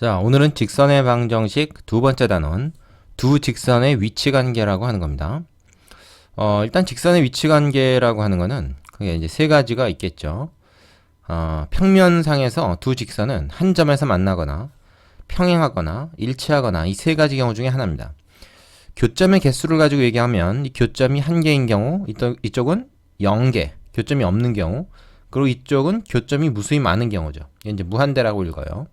자, 오늘은 직선의 방정식 두 번째 단원, 두 직선의 위치 관계라고 하는 겁니다. 일단 직선의 위치 관계라고 하는 거는 그게 이제 세 가지가 있겠죠. 평면상에서 두 직선은 한 점에서 만나거나 평행하거나 일치하거나 이 세 가지 경우 중에 하나입니다. 교점의 개수를 가지고 얘기하면 이 교점이 한 개인 경우, 이쪽은 0개, 교점이 없는 경우, 그리고 이쪽은 교점이 무수히 많은 경우죠. 이게 이제 무한대라고 읽어요.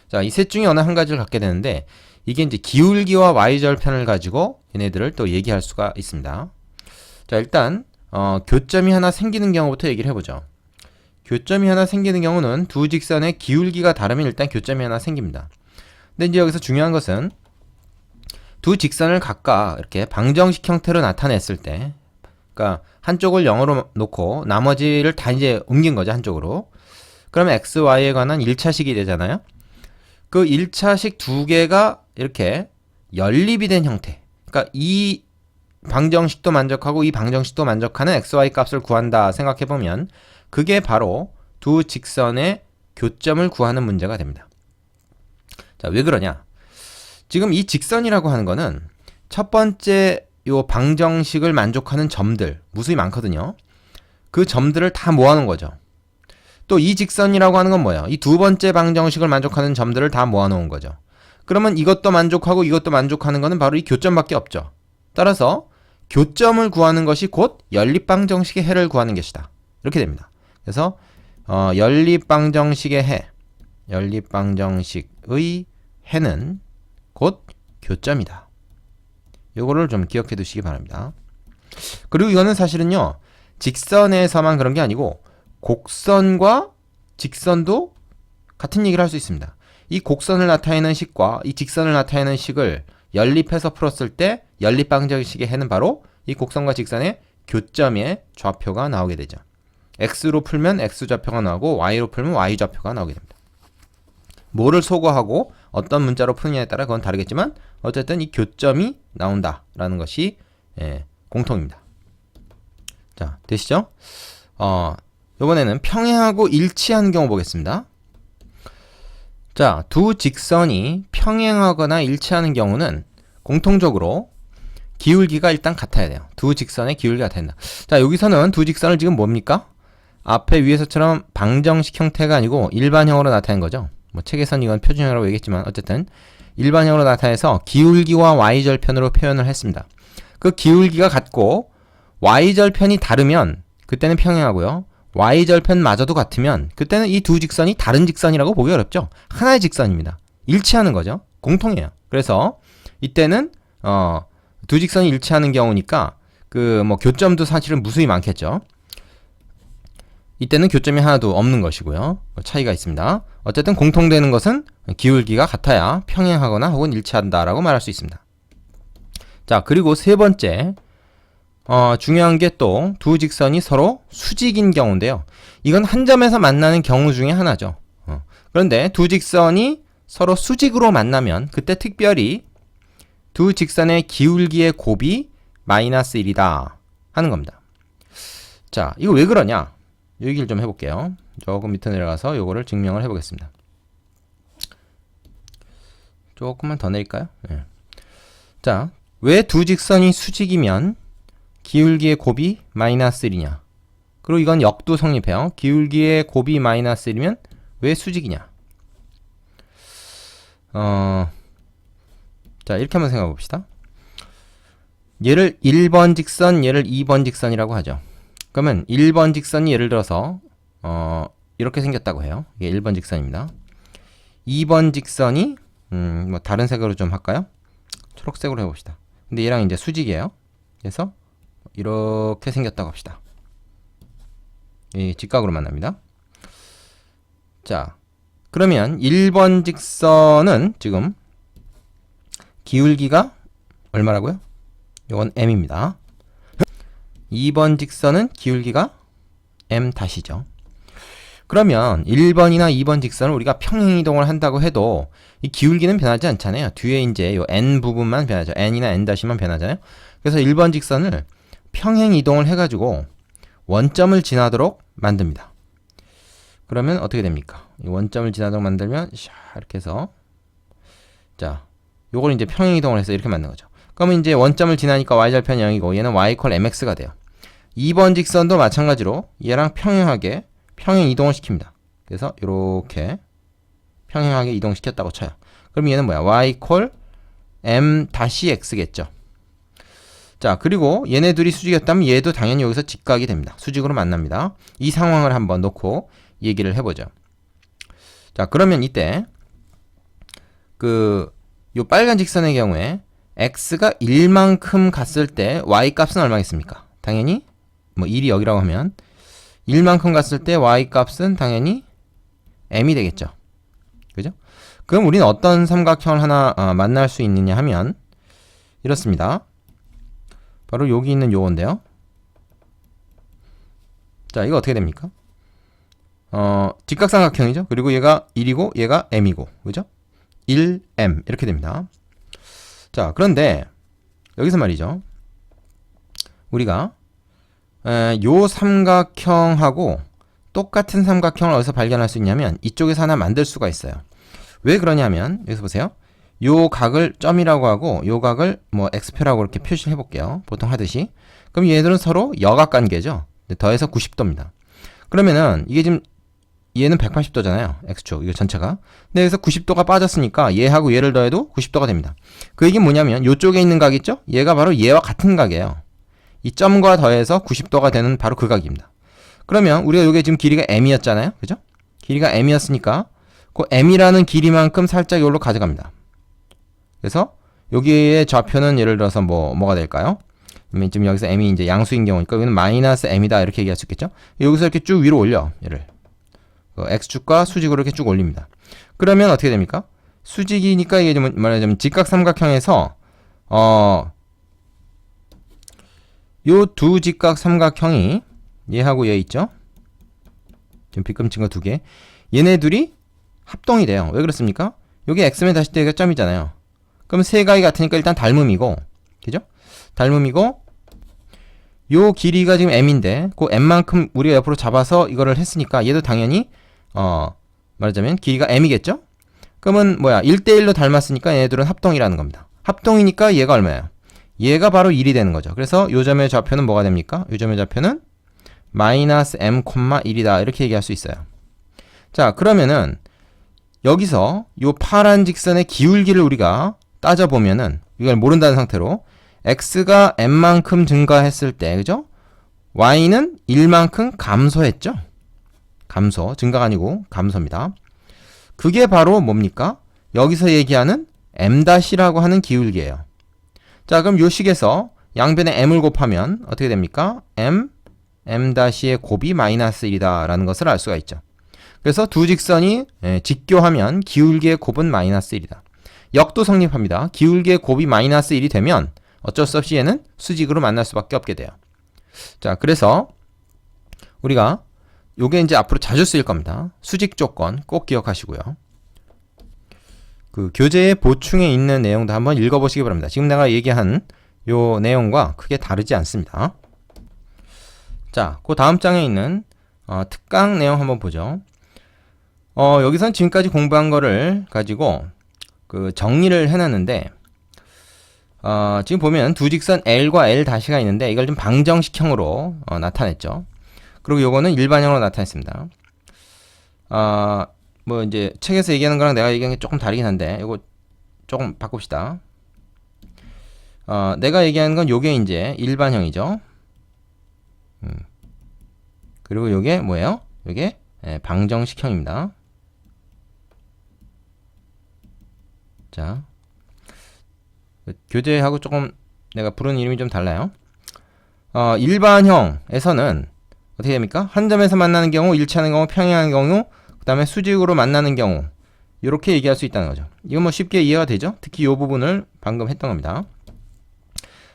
자, 이 셋 중에 어느 한 가지를 갖게 되는데 이게 이제 기울기와 y절편을 가지고 얘네들을 또 얘기할 수가 있습니다. 자, 일단 교점이 하나 생기는 경우부터 얘기를 해보죠. 교점이 하나 생기는 경우는 두 직선의 기울기가 다르면 일단 교점이 하나 생깁니다. 근데 이제 여기서 중요한 것은 두 직선을 각각 이렇게 방정식 형태로 나타냈을 때, 그러니까 한쪽을 0으로 놓고 나머지를 다 이제 옮긴 거죠, 한쪽으로. 그러면 x, y에 관한 1차식이 되잖아요. 그 1차식 두 개가 이렇게 연립이 된 형태. 그러니까 이 방정식도 만족하고 이 방정식도 만족하는 xy 값을 구한다 생각해보면 그게 바로 두 직선의 교점을 구하는 문제가 됩니다. 자, 왜 그러냐? 지금 이 직선이라고 하는 거는 첫 번째 요 방정식을 만족하는 점들, 무수히 많거든요. 그 점들을 다 모아놓은 거죠. 또 이 직선이라고 하는 건 뭐예요? 이 두 번째 방정식을 만족하는 점들을 다 모아놓은 거죠. 그러면 이것도 만족하고 이것도 만족하는 거는 바로 이 교점밖에 없죠. 따라서 교점을 구하는 것이 곧 연립방정식의 해를 구하는 것이다. 이렇게 됩니다. 그래서 연립방정식의 해, 연립방정식의 해는 곧 교점이다. 요거를 좀 기억해 두시기 바랍니다. 그리고 이거는 사실은요, 직선에서만 그런 게 아니고 곡선과 직선도 같은 얘기를 할 수 있습니다. 이 곡선을 나타내는 식과 이 직선을 나타내는 식을 연립해서 풀었을 때 연립방정식의 해는 바로 이 곡선과 직선의 교점의 좌표가 나오게 되죠. x로 풀면 x좌표가 나오고 y로 풀면 y좌표가 나오게 됩니다. 뭐를 소거하고 어떤 문자로 푸느냐에 따라 그건 다르겠지만 어쨌든 이 교점이 나온다라는 것이 공통입니다. 자, 되시죠? 이번에는 평행하고 일치하는 경우 보겠습니다. 자, 두 직선이 평행하거나 일치하는 경우는 공통적으로 기울기가 일단 같아야 돼요. 두 직선의 기울기가 같아야 된다. 자, 여기서는 두 직선을 지금 뭡니까? 앞에 위에서처럼 방정식 형태가 아니고 일반형으로 나타낸 거죠. 뭐 책에서는 이건 표준형이라고 얘기했지만 어쨌든 일반형으로 나타내서 기울기와 y절편으로 표현을 했습니다. 그 기울기가 같고 y절편이 다르면 그때는 평행하고요. y절편마저도 같으면 그때는 이 두 직선이 다른 직선이라고 보기 어렵죠. 하나의 직선입니다. 일치하는 거죠. 공통이에요. 그래서 이때는 두 직선이 일치하는 경우니까 그 뭐 교점도 사실은 무수히 많겠죠. 이때는 교점이 하나도 없는 것이고요. 차이가 있습니다. 어쨌든 공통되는 것은 기울기가 같아야 평행하거나 혹은 일치한다라고 말할 수 있습니다. 자, 그리고 세 번째 중요한 게 또 두 직선이 서로 수직인 경우인데요. 이건 한 점에서 만나는 경우 중에 하나죠. 그런데 두 직선이 서로 수직으로 만나면 그때 특별히 두 직선의 기울기의 곱이 마이너스 1이다 하는 겁니다. 자, 이거 왜 그러냐? 이 얘기를 좀 해볼게요. 조금 밑에 내려가서 이거를 증명을 해보겠습니다. 조금만 더 내릴까요? 네. 자, 왜 두 직선이 수직이면 기울기의 곱이 마이너스 1이냐? 그리고 이건 역도 성립해요. 기울기의 곱이 마이너스 1이면 왜 수직이냐? 자, 이렇게 한번 생각해 봅시다. 얘를 1번 직선, 얘를 2번 직선이라고 하죠. 그러면 1번 직선이 예를 들어서 이렇게 생겼다고 해요. 이게 1번 직선입니다. 2번 직선이 뭐 다른 색으로 좀 할까요? 초록색으로 해봅시다. 근데 얘랑 이제 수직이에요. 그래서 이렇게 생겼다고 합시다. 이 직각으로 만납니다. 자, 그러면 1번 직선은 지금 기울기가 얼마라고요? 이건 m입니다. 2번 직선은 기울기가 m-죠. 그러면 1번이나 2번 직선을 우리가 평행이동을 한다고 해도 이 기울기는 변하지 않잖아요. 뒤에 이제 요 n 부분만 변하죠. n이나 n-만 변하잖아요. 그래서 1번 직선을 평행이동을 해가지고 원점을 지나도록 만듭니다. 그러면 어떻게 됩니까? 이 원점을 지나도록 만들면 이렇게 해서 자, 요걸 이제 평행 이동을 해서 이렇게 만든 거죠. 그러면 이제 원점을 지나니까 y절편 0이고 얘는 y 콜 mx가 돼요. 2번 직선도 마찬가지로 얘랑 평행하게 평행 이동을 시킵니다. 그래서 이렇게 평행하게 이동시켰다고 쳐요. 그럼 얘는 뭐야? y 콜 m 다시 x겠죠. 자, 그리고 얘네 둘이 수직이었다면 얘도 당연히 여기서 직각이 됩니다. 수직으로 만납니다. 이 상황을 한번 놓고 얘기를 해보죠. 자, 그러면 이때 요 빨간 직선의 경우에 x가 1만큼 갔을 때 y 값은 얼마겠습니까? 당연히 뭐 1이 여기라고 하면 1만큼 갔을 때 y 값은 당연히 m이 되겠죠. 그죠? 그럼 우리는 어떤 삼각형을 하나 만날 수 있느냐 하면 이렇습니다. 바로 여기 있는 요건데요. 자, 이거 어떻게 됩니까? 직각삼각형이죠. 그리고 얘가 1이고 얘가 m이고, 그죠? 1m 이렇게 됩니다. 자, 그런데 여기서 말이죠. 우리가 요 삼각형하고 똑같은 삼각형을 어디서 발견할 수 있냐면 이쪽에서 하나 만들 수가 있어요. 왜 그러냐면 여기서 보세요. 요 각을 점이라고 하고 요 각을 뭐 x표라고 이렇게 표시를 해볼게요. 보통 하듯이. 그럼 얘들은 서로 여각관계죠. 더해서 90도입니다. 그러면은 이게 지금 얘는 180도잖아요. x축 이거 전체가. 근데 여기서 90도가 빠졌으니까 얘하고 얘를 더해도 90도가 됩니다. 그 얘기는 뭐냐면 요쪽에 있는 각 있죠? 얘가 바로 얘와 같은 각이에요. 이 점과 더해서 90도가 되는 바로 그 각입니다. 그러면 우리가 요게 지금 길이가 m이었잖아요. 그죠? 길이가 m이었으니까 그 m이라는 길이만큼 살짝 여기로 가져갑니다. 그래서 여기의 좌표는 예를 들어서 뭐가 될까요? 지금 여기서 m이 이제 양수인 경우니까 여기는 마이너스 m이다 이렇게 얘기할 수 있겠죠? 여기서 이렇게 쭉 위로 올려 얘를 x축과 수직으로 이렇게 쭉 올립니다. 그러면 어떻게 됩니까? 수직이니까 이게 좀 말하자면 직각삼각형에서 요 두 직각삼각형이 얘하고 얘 있죠? 지금 빗금친 거 두 개. 얘네 둘이 합동이 돼요. 왜 그렇습니까? 여기 x면 다시 또 여기가 점이잖아요. 그럼 세 각이 같으니까 일단 닮음이고, 그죠? 닮음이고, 요 길이가 지금 m인데, 그 m만큼 우리가 옆으로 잡아서 이거를 했으니까 얘도 당연히, 말하자면 길이가 m이겠죠? 그러면 뭐야? 1대1로 닮았으니까 얘네들은 합동이라는 겁니다. 합동이니까 얘가 얼마예요? 얘가 바로 1이 되는 거죠. 그래서 요 점의 좌표는 뭐가 됩니까? 요 점의 좌표는 마이너스 m, 1이다. 이렇게 얘기할 수 있어요. 자, 그러면은 여기서 요 파란 직선의 기울기를 우리가 따져보면은 이걸 모른다는 상태로 x가 m만큼 증가했을 때, 그죠? y는 1만큼 감소했죠? 감소, 증가가 아니고 감소입니다. 그게 바로 뭡니까? 여기서 얘기하는 m-라고 하는 기울기예요. 자, 그럼 요 식에서 양변에 m을 곱하면 어떻게 됩니까? m-의 곱이 마이너스 1이다 라는 것을 알 수가 있죠. 그래서 두 직선이 직교하면 기울기의 곱은 마이너스 1이다. 역도 성립합니다. 기울기의 곱이 마이너스 1이 되면 어쩔 수 없이 얘는 수직으로 만날 수밖에 없게 돼요. 자, 그래서 우리가 요게 이제 앞으로 자주 쓰일 겁니다. 수직 조건 꼭 기억하시고요. 그 교재의 보충에 있는 내용도 한번 읽어보시기 바랍니다. 지금 내가 얘기한 요 내용과 크게 다르지 않습니다. 자, 그 다음 장에 있는 특강 내용 한번 보죠. 여기선 지금까지 공부한 거를 가지고 그 정리를 해놨는데 지금 보면 두 직선 L과 L-가 있는데 이걸 좀 방정식형으로 나타냈죠. 그리고 요거는 일반형으로 나타냈습니다. 뭐 이제 책에서 얘기하는 거랑 내가 얘기하는 게 조금 다르긴 한데 이거 조금 바꿉시다. 내가 얘기하는 건 요게 이제 일반형이죠. 그리고 요게 뭐예요? 요게 방정식형입니다. 자, 교재하고 조금 내가 부르는 이름이 좀 달라요. 일반형에서는 어떻게 됩니까? 한 점에서 만나는 경우, 일치하는 경우, 평행하는 경우, 그 다음에 수직으로 만나는 경우 이렇게 얘기할 수 있다는 거죠. 이건 뭐 쉽게 이해가 되죠? 특히 이 부분을 방금 했던 겁니다.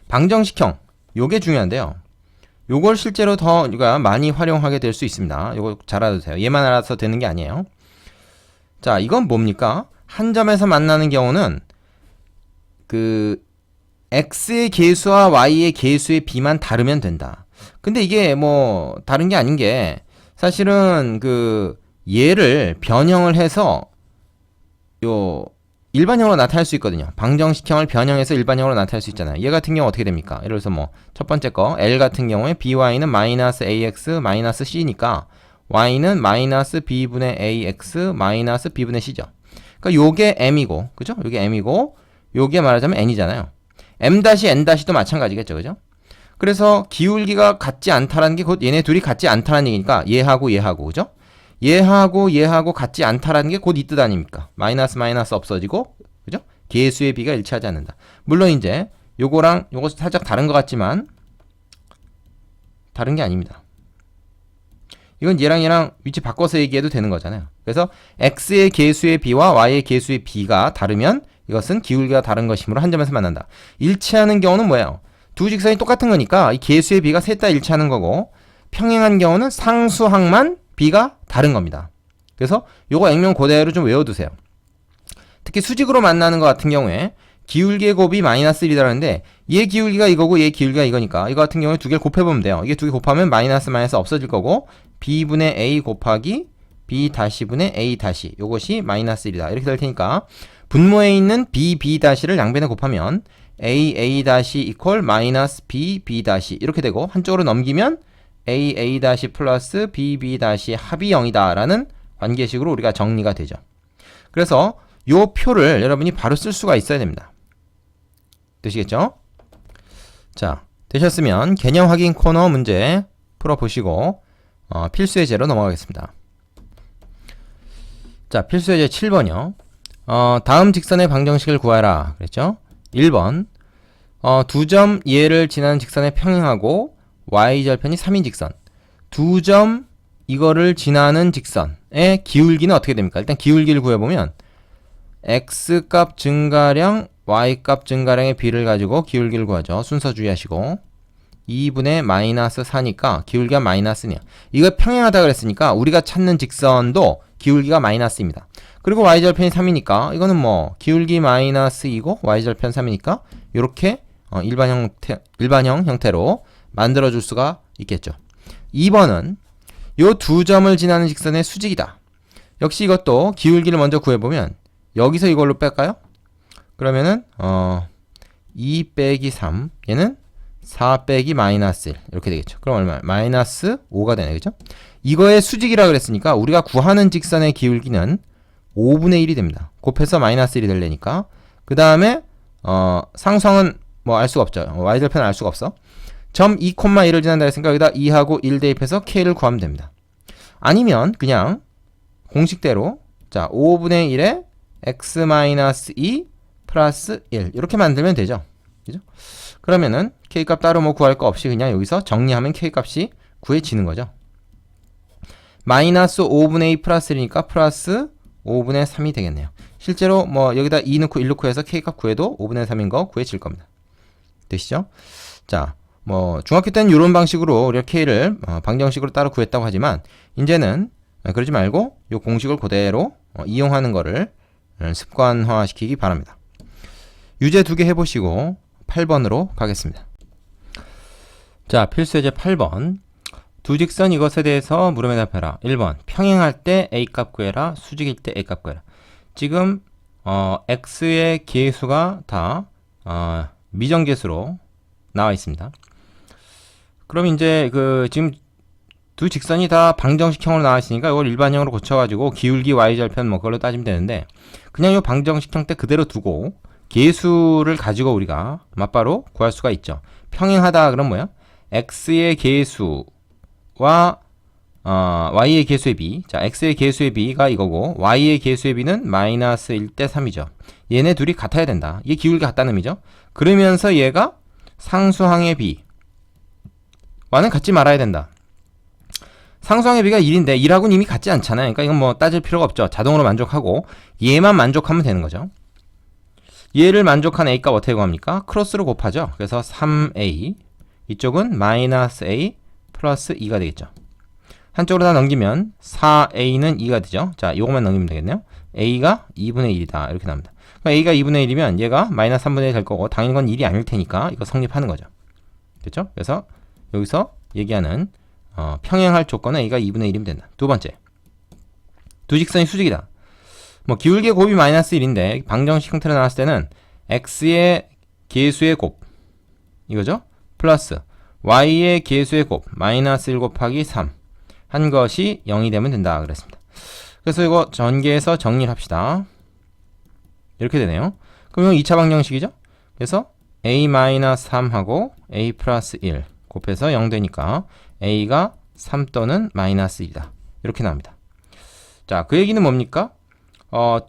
방정식형, 요게 중요한데요. 요걸 실제로 더 우리가 많이 활용하게 될 수 있습니다. 요거 잘 알아두세요. 얘만 알아서 되는 게 아니에요. 자, 이건 뭡니까? 한 점에서 만나는 경우는 그 x의 계수와 y의 계수의 비만 다르면 된다. 근데 이게 뭐 다른 게 아닌 게 사실은 그 얘를 변형을 해서 요 일반형으로 나타낼 수 있거든요. 방정식형을 변형해서 일반형으로 나타낼 수 있잖아요. 얘 같은 경우 어떻게 됩니까? 예를 들어서 뭐 첫 번째 거 L 같은 경우에 by는 마이너스 ax 마이너스 c니까 y는 마이너스 b분의 ax 마이너스 b분의 c죠. 그러니까 요게 m이고, 그죠? 요게 m이고, 요게 말하자면 n이잖아요. m-n-도 마찬가지겠죠, 그죠? 그래서 기울기가 같지 않다라는 게 곧 얘네 둘이 같지 않다라는 얘기니까 얘하고 얘하고, 그죠? 얘하고 얘하고 같지 않다라는 게 곧 이 뜻 아닙니까? 마이너스 마이너스 없어지고, 그죠? 계수의 비가 일치하지 않는다. 물론 이제 요거랑 요거 살짝 다른 것 같지만 다른 게 아닙니다. 이건 얘랑 얘랑 위치 바꿔서 얘기해도 되는 거잖아요. 그래서 x의 계수의 b와 y의 계수의 b가 다르면 이것은 기울기가 다른 것이므로 한 점에서 만난다. 일치하는 경우는 뭐예요? 두 직선이 똑같은 거니까 이 계수의 b가 셋 다 일치하는 거고, 평행한 경우는 상수항만 b가 다른 겁니다. 그래서 요거 액면 그대로 좀 외워두세요. 특히 수직으로 만나는 것 같은 경우에 기울기의 곱이 마이너스 1이라는데 얘 기울기가 이거고 얘 기울기가 이거니까 이거 같은 경우에 두 개를 곱해보면 돼요. 이게 두 개 곱하면 마이너스 마이너스 없어질 거고 b분의 a 곱하기 b 다시분의 a 다시 요것이 마이너스 1이다. 이렇게 될 테니까 분모에 있는 b 다시를 양변에 곱하면 a 다시 이퀄 마이너스 b 다시 이렇게 되고 한쪽으로 넘기면 a 다시 플러스 b 다시 합이 0이다 라는 관계식으로 우리가 정리가 되죠. 그래서 요 표를 여러분이 바로 쓸 수가 있어야 됩니다. 되시겠죠? 자, 되셨으면 개념 확인 코너 문제 풀어보시고 필수의 제로 넘어가겠습니다. 자, 필수의 제 7번이요. 다음 직선의 방정식을 구하라 그랬죠? 1번 두 점 얘를 지나는 직선에 평행하고 y절편이 3인 직선, 두 점 이거를 지나는 직선의 기울기는 어떻게 됩니까? 일단 기울기를 구해보면 x값 증가량, y값 증가량의 비를 가지고 기울기를 구하죠. 순서 주의하시고 2분의 마이너스 4니까 기울기가 마이너스네요. 이거 평행하다 그랬으니까 우리가 찾는 직선도 기울기가 마이너스입니다. 그리고 y절편이 3이니까 이거는 뭐 기울기 마이너스 2고 y절편 3이니까 이렇게 일반형 형태로 만들어줄 수가 있겠죠. 2번은 요 두 점을 지나는 직선의 수직이다. 역시 이것도 기울기를 먼저 구해보면 여기서 이걸로 뺄까요? 그러면은 2 빼기 3 얘는 4 빼기 마이너스 1 이렇게 되겠죠. 그럼 얼마야? 마이너스 5가 되네, 그죠? 이거의 수직이라 그랬으니까 우리가 구하는 직선의 기울기는 5분의 1이 됩니다. 곱해서 마이너스 1이 되려니까. 그 다음에 상수항은 뭐 알 수가 없죠. y절편은 알 수가 없어. 점 2,1을 지난다 했으니까 여기다 2하고 1 대입해서 k를 구하면 됩니다. 아니면 그냥 공식대로 자 5분의 1에 x-2 플러스 1 이렇게 만들면 되죠. 그죠? 그러면은 k값 따로 뭐 구할 거 없이 그냥 여기서 정리하면 k값이 구해지는 거죠. 마이너스 5분의 2 플러스 1이니까 플러스 5분의 3이 되겠네요. 실제로 뭐 여기다 2 넣고 1 넣고 해서 k값 구해도 5분의 3인 거 구해질 겁니다. 되시죠? 자, 뭐 중학교 때는 이런 방식으로 우리가 k를 방정식으로 따로 구했다고 하지만 이제는 그러지 말고 이 공식을 그대로 이용하는 거를 습관화시키기 바랍니다. 유제 2개 해보시고 8번으로 가겠습니다. 자, 필수예제 8번. 두 직선 이것에 대해서 물음에 답해라. 1번 평행할 때 a값 구해라. 수직일 때 a값 구해라. 지금 x의 계수가 다 미정계수로 나와 있습니다. 그럼 이제 지금 두 직선이 다 방정식형으로 나와 있으니까 이걸 일반형으로 고쳐가지고 기울기 y절편 뭐 그걸로 따지면 되는데 그냥 이 방정식형 때 그대로 두고 계수를 가지고 우리가 맞바로 구할 수가 있죠. 평행하다 그럼 뭐야? x의 계수와 y의 계수의 b. 자, x의 계수의 b가 이거고 y의 계수의 b는 마이너스 1대 3이죠. 얘네 둘이 같아야 된다. 이게 기울기가 같다는 의미죠. 그러면서 얘가 상수항의 b와는 같지 말아야 된다. 상수항의 b가 1인데 1하고는 이미 같지 않잖아요. 그러니까 이건 뭐 따질 필요가 없죠. 자동으로 만족하고 얘만 만족하면 되는 거죠. 얘를 만족한 a값 어떻게 구합니까? 크로스로 곱하죠. 그래서 3a 이쪽은 마이너스 a 플러스 2가 되겠죠. 한쪽으로 다 넘기면 4a는 2가 되죠. 자, 이것만 넘기면 되겠네요. a가 2분의 1이다. 이렇게 나옵니다. 그러니까 a가 2분의 1이면 얘가 마이너스 3분의 1 될 거고 당연히 건 1이 아닐 테니까 이거 성립하는 거죠. 됐죠? 그래서 여기서 얘기하는 평행할 조건은 a가 2분의 1이면 된다. 두 번째, 두 직선이 수직이다. 뭐 기울기의 곱이 마이너스 1인데 방정식 형태로 나왔을 때는 x의 계수의 곱 이거죠? 플러스 y의 계수의 곱 마이너스 1 곱하기 3 한 것이 0이 되면 된다 그랬습니다. 그래서 이거 전개해서 정리를 합시다. 이렇게 되네요. 그럼 이건 2차 방정식이죠? 그래서 a-3하고 a 플러스 1 곱해서 0 되니까 a가 3 또는 마이너스 1이다. 이렇게 나옵니다. 자, 그 얘기는 뭡니까?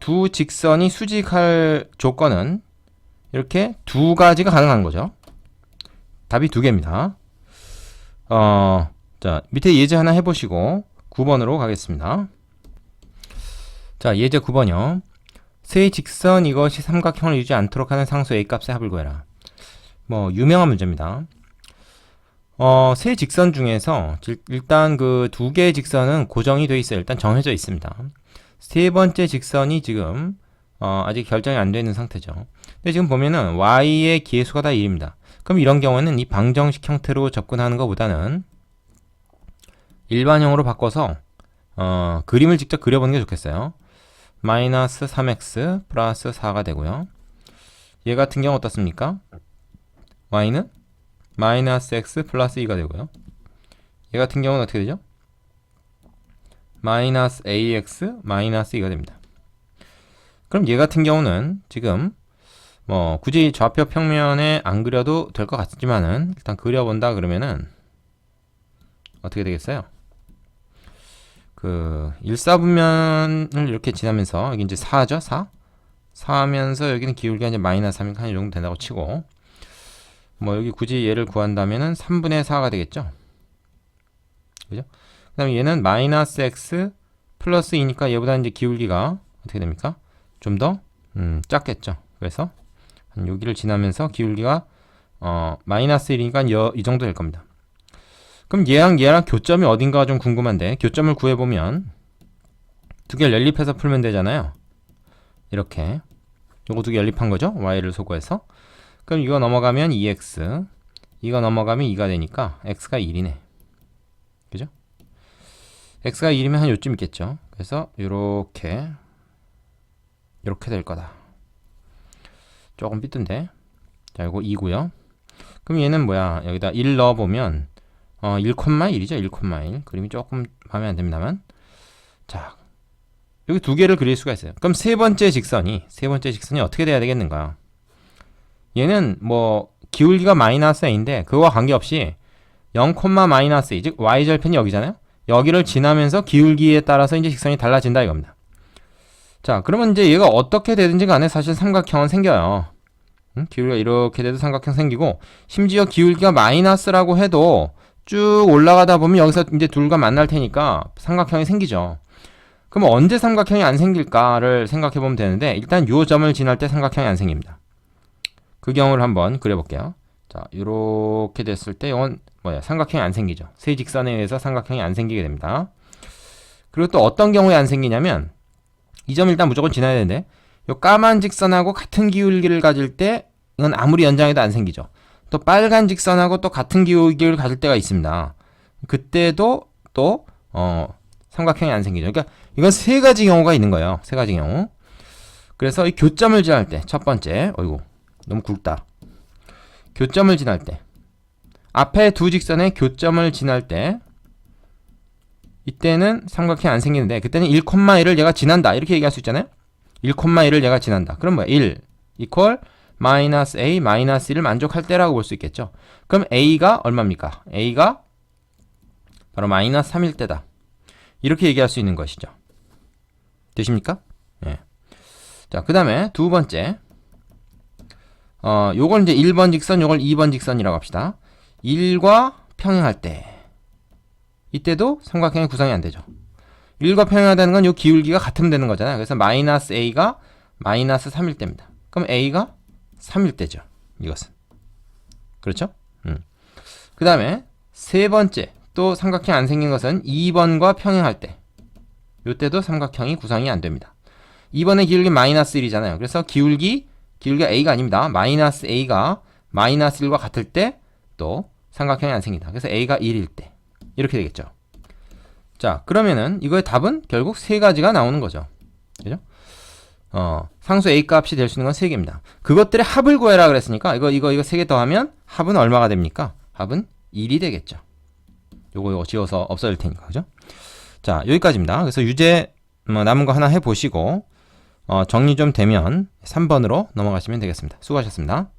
두 직선이 수직할 조건은 이렇게 두 가지가 가능한 거죠. 답이 두 개입니다. 자, 밑에 예제 하나 해보시고 9번으로 가겠습니다. 자, 예제 9번이요. 세 직선 이것이 삼각형을 이루지 않도록 하는 상수 A 값의 합을 구해라. 뭐 유명한 문제입니다. 세 직선 중에서 일단 그 두 개의 직선은 고정이 돼 있어요. 일단 정해져 있습니다. 세 번째 직선이 지금 아직 결정이 안 되는 상태죠. 근데 지금 보면은 y의 기회수가 다 1입니다. 그럼 이런 경우에는 이 방정식 형태로 접근하는 것보다는 일반형으로 바꿔서 그림을 직접 그려보는 게 좋겠어요. 마이너스 3x 플러스 4가 되고요. 얘 같은 경우 어떻습니까? y는 마이너스 x 플러스 2가 되고요. 얘 같은 경우는 어떻게 되죠? 마이너스 ax 마이너스 2가 됩니다. 그럼 얘 같은 경우는 지금 뭐 굳이 좌표 평면에 안 그려도 될 것 같지만은 일단 그려본다 그러면은 어떻게 되겠어요? 그 1사분면을 이렇게 지나면서 여기 이제 4죠? 4 하면서 여기는 기울기가 이제 마이너스 3이니까 한 이 정도 된다고 치고 뭐 여기 굳이 얘를 구한다면은 3분의 4가 되겠죠? 그죠? 그 다음에 얘는 마이너스 x 플러스 2니까 얘보다 이제 기울기가 어떻게 됩니까? 좀 더 작겠죠? 그래서 한 여기를 지나면서 기울기가 마이너스 1이니까 이 정도 될 겁니다. 그럼 얘랑 교점이 어딘가 좀 궁금한데 교점을 구해보면 두 개를 연립해서 풀면 되잖아요. 이렇게 요거 두 개 연립한 거죠. y를 소거해서. 그럼 이거 넘어가면 2x 이거 넘어가면 2가 되니까 x가 1이네. 그죠? x가 1이면 한 요쯤 있겠죠. 그래서 요렇게 될 거다. 조금 삐뚤데. 자, 요거 2고요. 그럼 얘는 뭐야? 여기다 1 넣어보면 1,1이죠. 1,1. 그림이 조금 마음에 안 듭니다만. 자, 여기 두 개를 그릴 수가 있어요. 그럼 세 번째 직선이 어떻게 돼야 되겠는가? 얘는 뭐 기울기가 마이너스 a인데 그거와 관계없이 0, 마이너스 a, 즉 y절편이 여기잖아요. 여기를 지나면서 기울기에 따라서 이제 직선이 달라진다 이겁니다. 자, 그러면 이제 얘가 어떻게 되든지 간에 사실 삼각형은 생겨요. 기울기가 이렇게 돼도 삼각형 생기고 심지어 기울기가 마이너스라고 해도 쭉 올라가다 보면 여기서 이제 둘과 만날 테니까 삼각형이 생기죠. 그럼 언제 삼각형이 안 생길까를 생각해 보면 되는데 일단 요 점을 지날 때 삼각형이 안 생깁니다. 그 경우를 한번 그려볼게요. 자, 이렇게 됐을 때 이건 뭐야? 삼각형이 안 생기죠. 세 직선에 의해서 삼각형이 안 생기게 됩니다. 그리고 또 어떤 경우에 안 생기냐면 이 점 일단 무조건 지나야 되는데 요 까만 직선하고 같은 기울기를 가질 때 이건 아무리 연장해도 안 생기죠. 또 빨간 직선하고 또 같은 기울기를 가질 때가 있습니다. 그때도 또 삼각형이 안 생기죠. 그러니까 이건 세 가지 경우가 있는 거예요. 세 가지 경우. 그래서 이 교점을 지날 때 첫 번째, 어이구 너무 굵다. 교점을 지날 때 앞에 두 직선의 교점을 지날 때 이때는 삼각형이 안 생기는데 그때는 1,1을 얘가 지난다 이렇게 얘기할 수 있잖아요. 1,1을 얘가 지난다. 그럼 뭐야? 1 이퀄 마이너스 a 마이너스 1을 만족할 때라고 볼 수 있겠죠. 그럼 a가 얼마입니까? a가 바로 마이너스 3일 때다. 이렇게 얘기할 수 있는 것이죠. 되십니까? 네. 자, 그 다음에 두 번째 요걸 이제 1번 직선 요걸 2번 직선이라고 합시다. 1과 평행할 때 이때도 삼각형의 구성이 안 되죠. 1과 평행하다는 건 요 기울기가 같으면 되는 거잖아요. 그래서 마이너스 a가 마이너스 3일 때입니다. 그럼 a가 3일 때죠. 이것은. 그렇죠? 그 다음에 세 번째 또 삼각형이 안 생긴 것은 2번과 평행할 때 요때도 삼각형이 구성이 안 됩니다. 2번의 기울기 마이너스 1이잖아요. 그래서 기울기가 a가 아닙니다. 마이너스 a가 마이너스 1과 같을 때 또 삼각형이 안 생긴다. 그래서 a가 1일 때 이렇게 되겠죠. 자, 그러면은 이거의 답은 결국 세 가지가 나오는 거죠. 그죠? 상수 A 값이 될 수 있는 건 3개입니다. 그것들의 합을 구해라 그랬으니까 이거 3개 더하면 합은 얼마가 됩니까? 합은 1이 되겠죠. 요거 지워서 없어질 테니까. 그죠? 자, 여기까지입니다. 그래서 유제 남은 거 하나 해보시고 정리 좀 되면 3번으로 넘어가시면 되겠습니다. 수고하셨습니다.